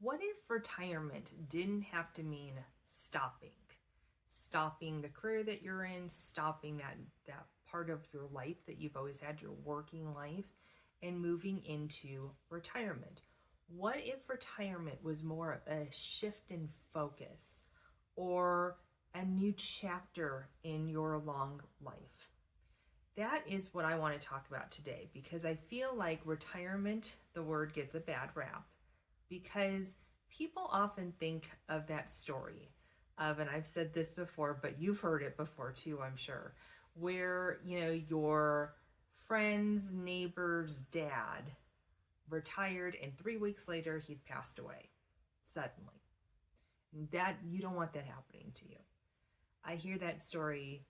What if retirement didn't have to mean stopping? Stopping the career that you're in, stopping that part of your life that you've always had, your working life, and moving into retirement. What if retirement was more of a shift in focus or a new chapter in your long life? That is what I want to talk about today because I feel like retirement, the word gets a bad rap because people often think of that story of, and I've said this before, but you've heard it before too, I'm sure, where, your friend's neighbor's dad retired and 3 weeks later he'd passed away suddenly. That, you don't want that happening to you. I hear that story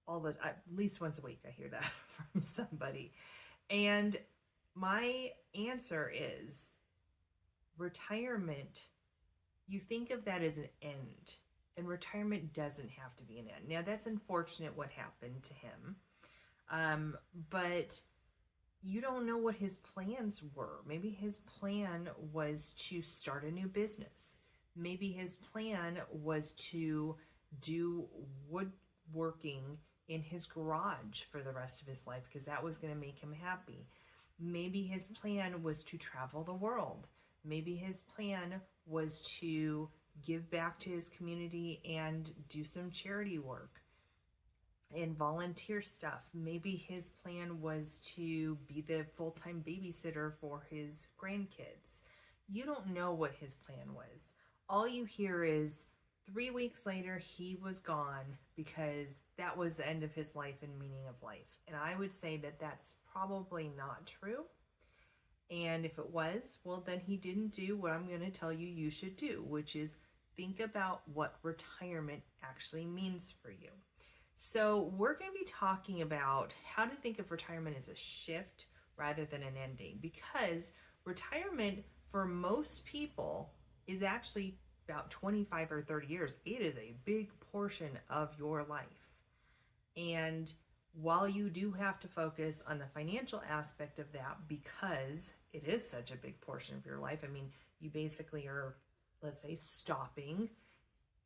at least once a week. I hear that from somebody. And my answer is retirement, you think of that as an end, and retirement doesn't have to be an end. Now, that's unfortunate what happened to him, but you don't know what his plans were. Maybe his plan was to start a new business. Maybe his plan was to do woodworking in his garage for the rest of his life because that was going to make him happy. Maybe his plan was to travel the world. Maybe his plan was to give back to his community and do some charity work and volunteer stuff. Maybe his plan was to be the full-time babysitter for his grandkids. You don't know what his plan was. All you hear is 3 weeks later, he was gone because that was the end of his life and meaning of life. And I would say that that's probably not true. And if it was, well, then he didn't do what I'm going to tell you you should do, which is think about what retirement actually means for you. So we're going to be talking about how to think of retirement as a shift rather than an ending, because retirement for most people is actually about 25 or 30 years. It is a big portion of your life. And while you do have to focus on the financial aspect of that because it is such a big portion of your life, I mean, you basically are, let's say, stopping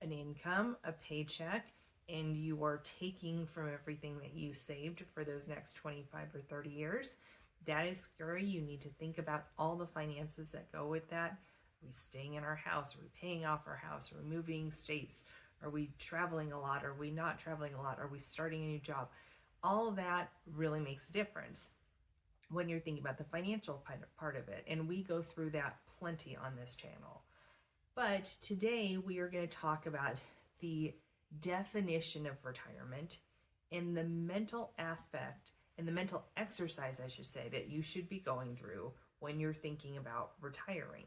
an income, a paycheck, and you are taking from everything that you saved for those next 25 or 30 years. That is scary. You need to think about all the finances that go with that. Are we staying in our house? Are we paying off our house? Are we moving states? Are we traveling a lot? Are we not traveling a lot? Are we starting a new job? All of that really makes a difference when you're thinking about the financial part of it. And we go through that plenty on this channel. But today we are going to talk about the definition of retirement and the mental aspect and the mental exercise, I should say, that you should be going through when you're thinking about retiring.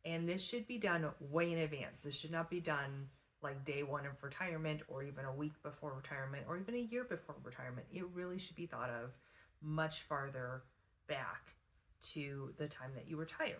And this should be done way in advance. This should not be done like day one of retirement or even a week before retirement or even a year before retirement. It really should be thought of much farther back to the time that you retire.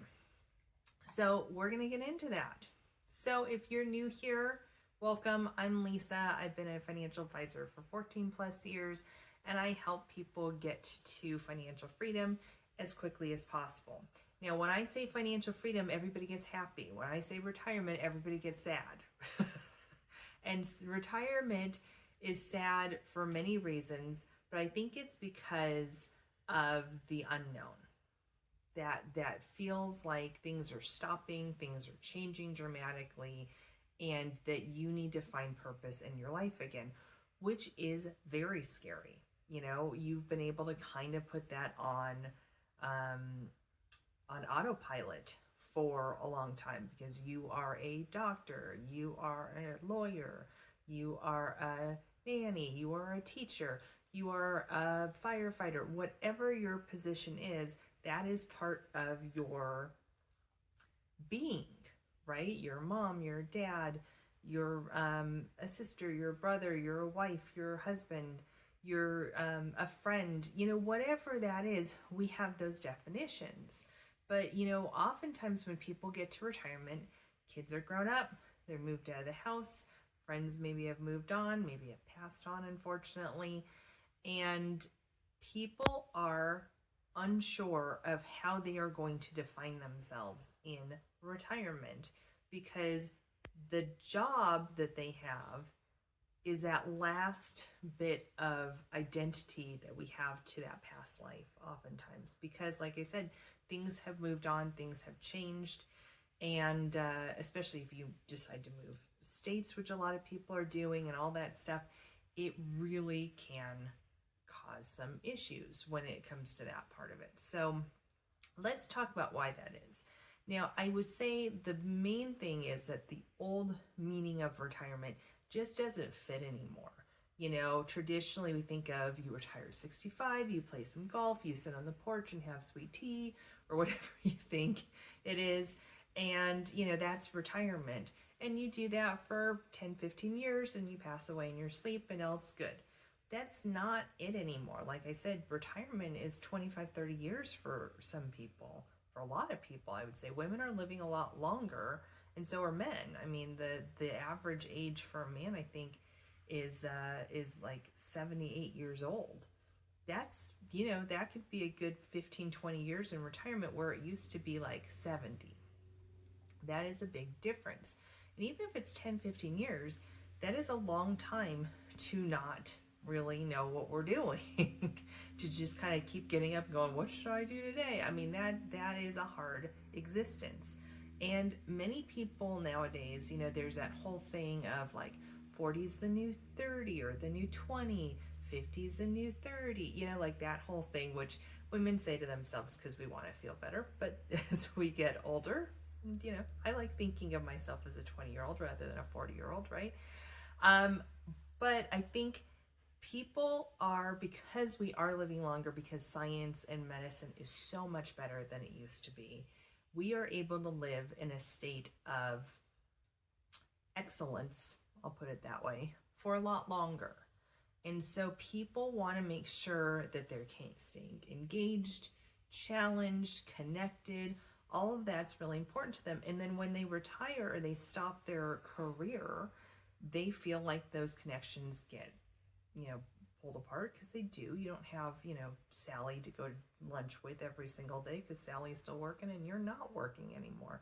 So we're going to get into that. So if you're new here, welcome. I'm Lisa. I've been a financial advisor for 14 plus years, and I help people get to financial freedom as quickly as possible. Now, when I say financial freedom, everybody gets happy. When I say retirement, everybody gets sad. And retirement is sad for many reasons, but I think it's because of the unknown. That feels like things are stopping, things are changing dramatically, and that you need to find purpose in your life again, which is very scary. You've been able to kind of put that on autopilot for a long time because you are a doctor, you are a lawyer, you are a nanny, you are a teacher, you are a firefighter, whatever your position is, that is part of your being, right? Your mom, your dad, your a sister, your brother, your wife, your husband, your a friend, whatever that is, we have those definitions. But, oftentimes when people get to retirement, kids are grown up, they're moved out of the house, friends maybe have moved on, maybe have passed on, unfortunately, and people are unsure of how they are going to define themselves in retirement, because the job that they have is that last bit of identity that we have to that past life oftentimes, because like I said, things have moved on, things have changed, and especially if you decide to move states, which a lot of people are doing and all that stuff, it really can cause some issues when it comes to that part of it. So let's talk about why that is. Now, I would say the main thing is that the old meaning of retirement just doesn't fit anymore. You know, traditionally we think of you retire at 65, you play some golf, you sit on the porch and have sweet tea or whatever you think it is. And, you know, that's retirement. And you do that for 10, 15 years and you pass away in your sleep and all's good. That's not it anymore. Like I said, retirement is 25, 30 years for some people. For a lot of people, I would say women are living a lot longer, and so are men. I mean, the average age for a man, I think, is like 78 years old. That's, you know, that could be a good 15, 20 years in retirement, where it used to be like 70. That is a big difference. And even if it's 10, 15 years, that is a long time to not really know what we're doing. To just kind of keep getting up and going, what should I do today? I mean, that is a hard existence. And many people nowadays, you know, there's that whole saying of like 40 is the new 30 or the new 20, 50 is the new 30, you know, like that whole thing, which women say to themselves because we want to feel better. But as we get older, you know, I like thinking of myself as a 20-year-old rather than a 40-year-old, right? But I think people are, because we are living longer, because science and medicine is so much better than it used to be, we are able to live in a state of excellence, I'll put it that way, for a lot longer. And so people want to make sure that they're staying engaged, challenged, connected. All of that's really important to them. And then when they retire or they stop their career, they feel like those connections get, you know, pulled apart, because they do. You don't have, you know, Sally to go to lunch with every single day because Sally's still working and you're not working anymore.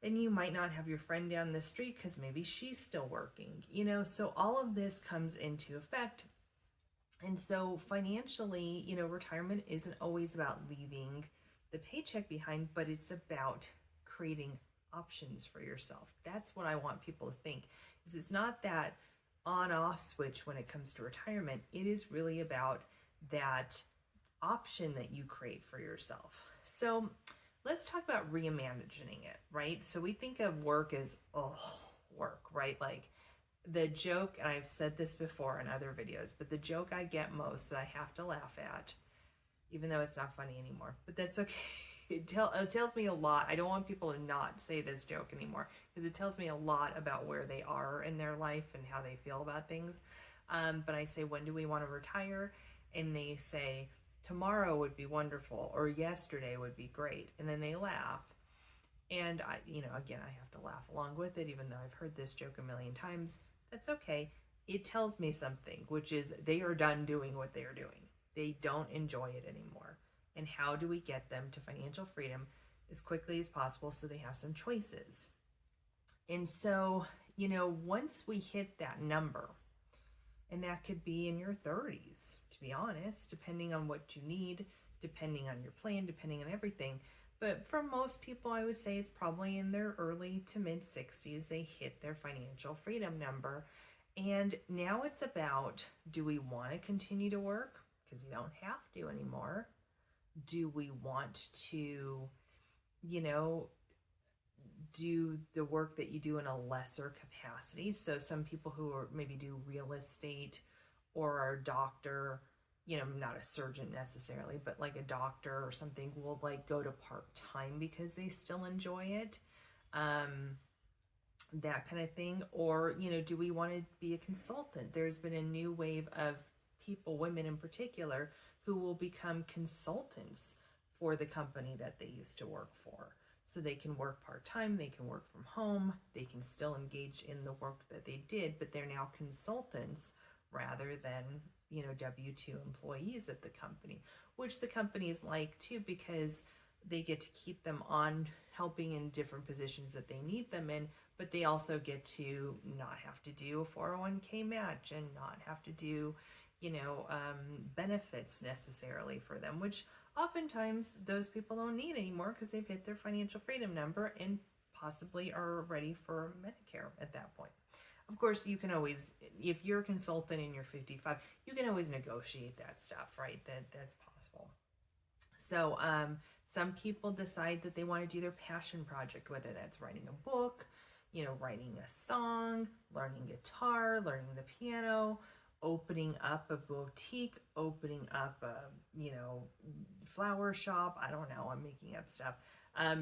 And you might not have your friend down the street because maybe she's still working, you know. So all of this comes into effect. And so financially, you know, retirement isn't always about leaving the paycheck behind, but it's about creating options for yourself. That's what I want people to think, is it's not that on-off switch when it comes to retirement. It is really about that option that you create for yourself. So let's talk about reimagining it, right? So we think of work as, oh, work, right? Like the joke, and I've said this before in other videos, but the joke I get most that I have to laugh at, even though it's not funny anymore, but that's okay. It tells me a lot. I don't want people to not say this joke anymore, because it tells me a lot about where they are in their life and how they feel about things. But I say, when do we want to retire? And they say, tomorrow would be wonderful, or yesterday would be great. And then they laugh. And I, you know, again, I have to laugh along with it, even though I've heard this joke a million times. That's okay. It tells me something, which is they are done doing what they are doing. They don't enjoy it anymore. And how do we get them to financial freedom as quickly as possible so they have some choices? And so, you know, once we hit that number, and that could be in your 30s, to be honest, depending on what you need, depending on your plan, depending on everything. But for most people, I would say it's probably in their early to mid 60s, they hit their financial freedom number. And now it's about, do we want to continue to work? Because you don't have to anymore. Do we want to, you know, do the work that you do in a lesser capacity? So some people who are maybe do real estate or are a doctor, you know, not a surgeon necessarily, but like a doctor or something, will like go to part-time because they still enjoy it. That kind of thing. Or, you know, do we want to be a consultant? There's been a new wave of people, women in particular, who will become consultants for the company that they used to work for. So they can work part-time, they can work from home, they can still engage in the work that they did, but they're now consultants rather than W-2 employees at the company, which the companies like too, because they get to keep them on helping in different positions that they need them in, but they also get to not have to do a 401k match and not have to do, benefits necessarily for them, which oftentimes those people don't need anymore because they've hit their financial freedom number and possibly are ready for Medicare at that point. Of course, you can always, if you're a consultant and you're 55, you can always negotiate that stuff, right? That's possible. So some people decide that they want to do their passion project, whether that's writing a book, writing a song, learning guitar, learning the piano, opening up a boutique, opening up a, flower shop. I don't know, I'm making up stuff.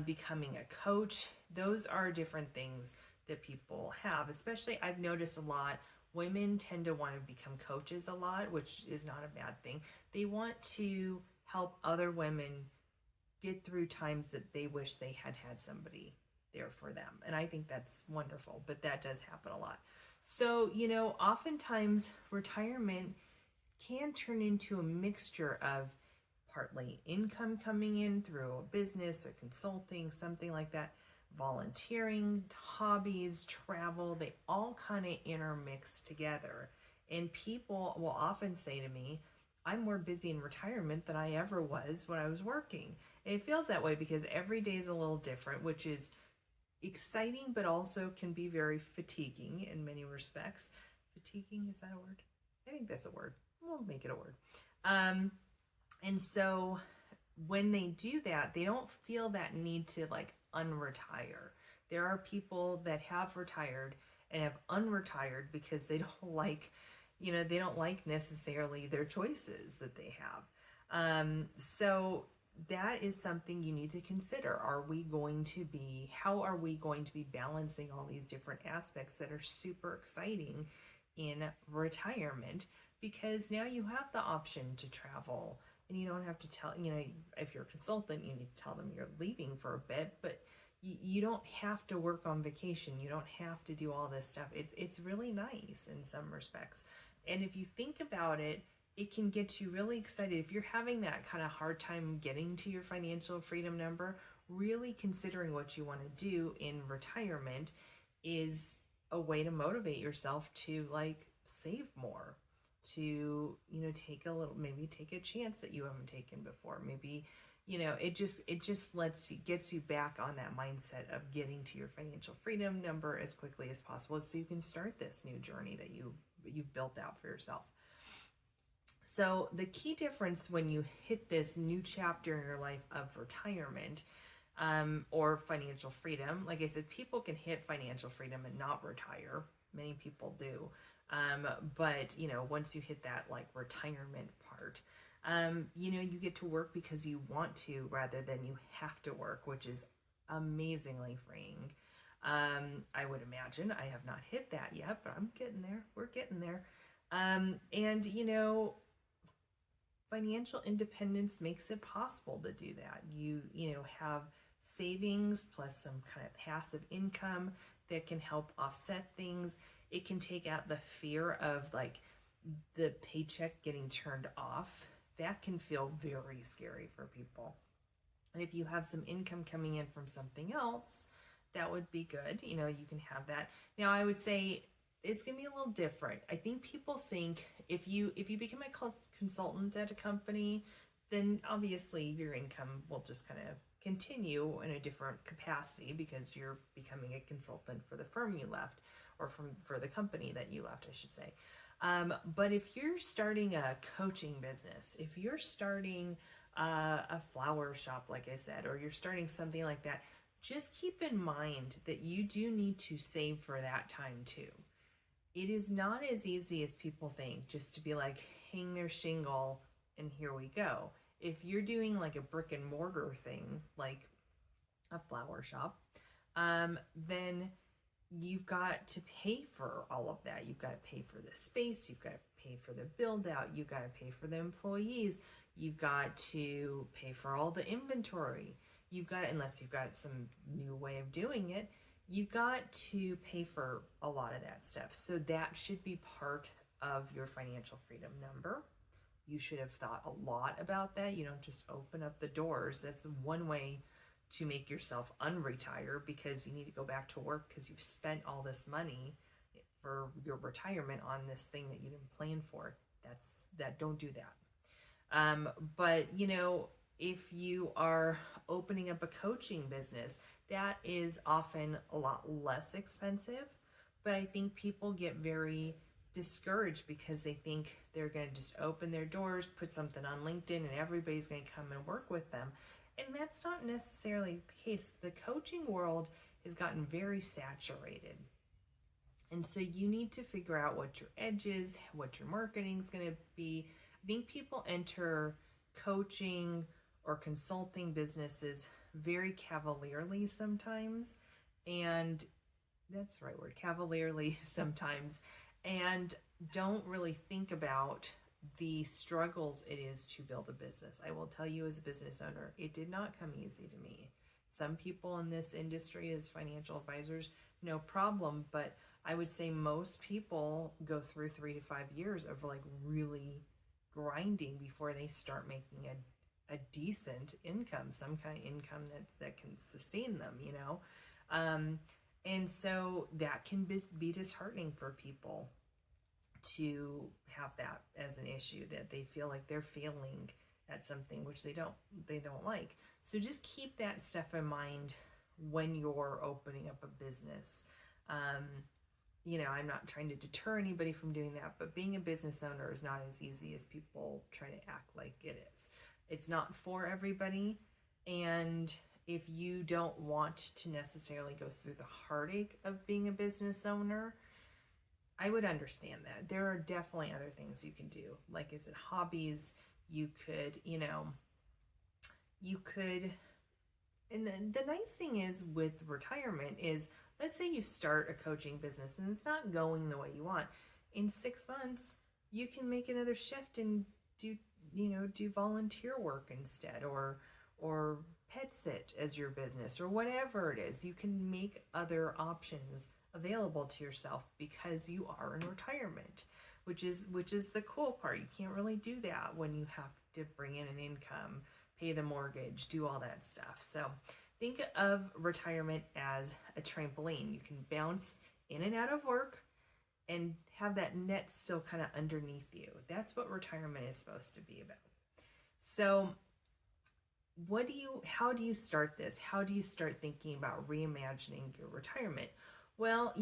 Becoming a coach. Those are different things that people have. Especially, I've noticed a lot, women tend to want to become coaches a lot, which is not a bad thing. They want to help other women get through times that they wish they had somebody there for them. And I think that's wonderful, but that does happen a lot. So, oftentimes retirement can turn into a mixture of partly income coming in through a business or consulting, something like that, volunteering, hobbies, travel, they all kind of intermix together. And people will often say to me, I'm more busy in retirement than I ever was when I was working. And it feels that way because every day is a little different, which is exciting, but also can be very fatiguing in many respects. Fatiguing, is that a word? I think that's a word. We'll make it a word. And so when they do that, they don't feel that need to unretire. There are people that have retired and have unretired because they don't like, they don't like necessarily their choices that they have. So that is something you need to consider. How are we going to be balancing all these different aspects that are super exciting in retirement? Because now you have the option to travel, and you don't have to tell, if you're a consultant, you need to tell them you're leaving for a bit, but you don't have to work on vacation. You don't have to do all this stuff. It's really nice in some respects. And if you think about it, it can get you really excited. If you're having that kind of hard time getting to your financial freedom number, really considering what you want to do in retirement is a way to motivate yourself to save more, to, take a chance that you haven't taken before. Maybe, it just gets you back on that mindset of getting to your financial freedom number as quickly as possible so you can start this new journey that you've built out for yourself. So the key difference when you hit this new chapter in your life of retirement or financial freedom, like I said, people can hit financial freedom and not retire. Many people do. But, once you hit that retirement part, you get to work because you want to rather than you have to work, which is amazingly freeing. I would imagine. I have not hit that yet, but I'm getting there. We're getting there. And, financial independence makes it possible to do that. You have savings plus some kind of passive income that can help offset things. It can take out the fear of the paycheck getting turned off. That can feel very scary for people. And if you have some income coming in from something else, that would be good. You can have that. Now, I would say it's going to be a little different. I think people think if you become a consultant at a company, then obviously your income will just kind of continue in a different capacity because you're becoming a consultant for the firm you left, or for the company that you left, I should say. But if you're starting a coaching business, if you're starting a flower shop, like I said, or you're starting something like that, just keep in mind that you do need to save for that time too. It is not as easy as people think just to be hang their shingle and here we go. If you're doing a brick and mortar thing, like a flower shop, then you've got to pay for all of that. You've got to pay for the space. You've got to pay for the build out. You've got to pay for the employees. You've got to pay for all the inventory. Unless you've got some new way of doing it, you've got to pay for a lot of that stuff. So that should be part of your financial freedom number. You should have thought a lot about that. You don't just open up the doors. That's one way to make yourself unretire, because you need to go back to work because you've spent all this money for your retirement on this thing that you didn't plan for. Don't do that. But if you are opening up a coaching business, that is often a lot less expensive. But I think people get very discouraged because they think they're going to just open their doors, put something on LinkedIn, and everybody's going to come and work with them. And that's not necessarily the case. The coaching world has gotten very saturated. And so you need to figure out what your edge is, what your marketing is going to be. I think people enter coaching or consulting businesses very cavalierly sometimes. And that's the right word, cavalierly sometimes. And don't really think about the struggles it is to build a business. I will tell you, as a business owner, it did not come easy to me. Some people in this industry as financial advisors, no problem, but I would say most people go through 3 to 5 years of like really grinding before they start making a decent income, some kind of income that can sustain them, and so that can be disheartening for people to have that as an issue, that they feel like they're failing at something which they don't like. So just keep that stuff in mind when you're opening up a business. I'm not trying to deter anybody from doing that, but being a business owner is not as easy as people try to act like it is. It's not for everybody. And if you don't want to necessarily go through the heartache of being a business owner, I would understand that. There are definitely other things you can do. Like, is it hobbies? You could, and the nice thing is with retirement is, let's say you start a coaching business and it's not going the way you want. In 6 months, you can make another shift and do volunteer work instead, or pet sit as your business, or whatever it is. You can make other options available to yourself because you are in retirement, which is the cool part. You can't really do that when you have to bring in an income, pay the mortgage, do all that stuff. So think of retirement as a trampoline. You can bounce in and out of work and have that net still kind of underneath you. That's what retirement is supposed to be about. So how do you start this? How do you start thinking about reimagining your retirement? Well,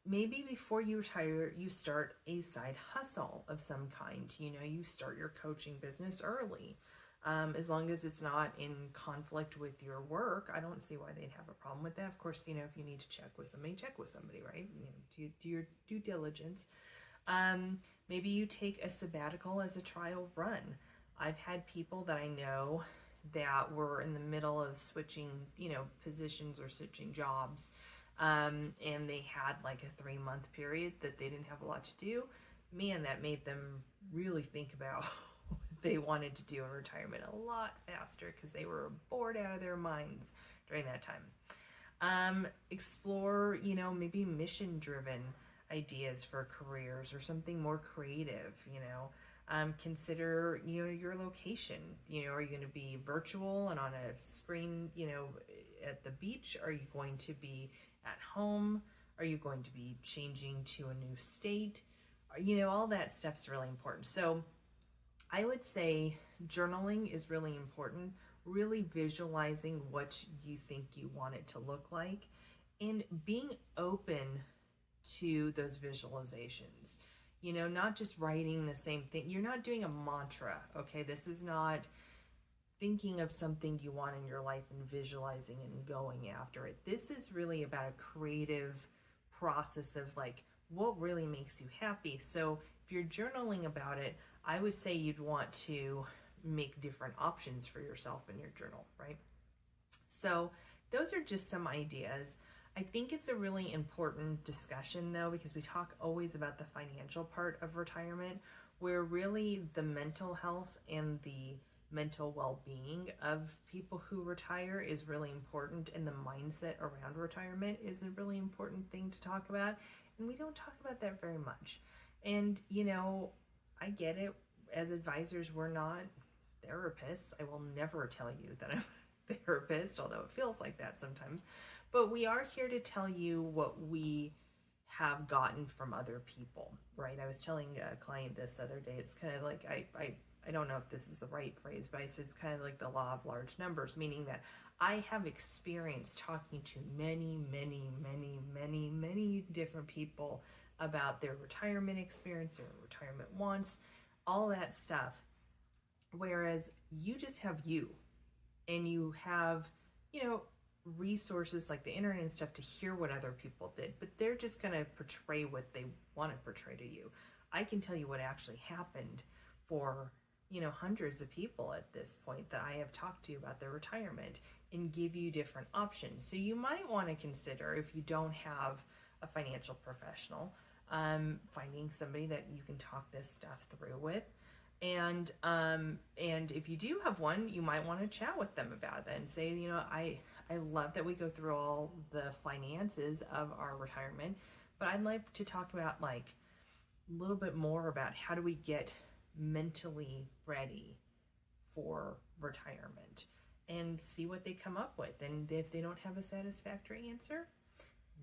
maybe before you retire, you start a side hustle of some kind. You start your coaching business early. As long as it's not in conflict with your work, I don't see why they'd have a problem with that. Of course, if you need to check with somebody, right? Do your due diligence. Maybe you take a sabbatical as a trial run. I've had people that I know that were in the middle of switching, positions or switching jobs. And they had like a 3-month period that they didn't have a lot to do. Man, that made them really think about what they wanted to do in retirement a lot faster, because they were bored out of their minds during that time. Explore, maybe mission-driven ideas for careers or something more creative, consider, your location. Are you going to be virtual and on a screen, at the beach? Are you going to be at home? Are you going to be changing to a new state? All that stuff's really important. So I would say journaling is really important, really visualizing what you think you want it to look like, and being open to those visualizations. Not just writing the same thing. You're not doing a mantra, okay? This is not thinking of something you want in your life and visualizing and going after it. This is really about a creative process of like, what really makes you happy. So if you're journaling about it, I would say you'd want to make different options for yourself in your journal, right? So those are just some ideas. I think it's a really important discussion, though, because we talk always about the financial part of retirement, where really the mental health and the mental well-being of people who retire is really important, and the mindset around retirement is a really important thing to talk about, and we don't talk about that very much. And, I get it. As advisors, we're not therapists. I will never tell you that I'm a therapist, although it feels like that sometimes. But we are here to tell you what we have gotten from other people, right? I was telling a client this other day, it's kind of like, I don't know if this is the right phrase, but I said it's kind of like the law of large numbers, meaning that I have experience talking to many, many, many, many, many different people about their retirement experience, their retirement wants, all that stuff. Whereas you just have you, and you have, resources like the internet and stuff to hear what other people did, but they're just going to portray what they want to portray to you. I can tell you what actually happened for, hundreds of people at this point that I have talked to about their retirement, and give you different options. So you might want to consider, if you don't have a financial professional, finding somebody that you can talk this stuff through with. And if you do have one, you might want to chat with them about it and say, I love that we go through all the finances of our retirement, but I'd like to talk about like a little bit more about how do we get mentally ready for retirement, and see what they come up with. And if they don't have a satisfactory answer,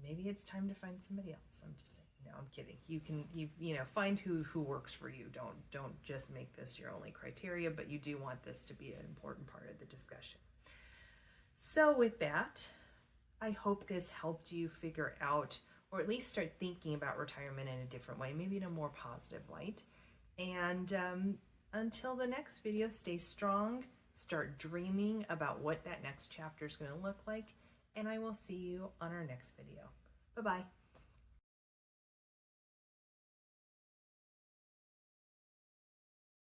maybe it's time to find somebody else. I'm just saying. No, I'm kidding. You can find who works for you. Don't just make this your only criteria, but you do want this to be an important part of the discussion. So with that, I hope this helped you figure out, or at least start thinking about retirement in a different way, maybe in a more positive light. And until the next video, stay strong, start dreaming about what that next chapter is going to look like, and I will see you on our next video. Bye-bye.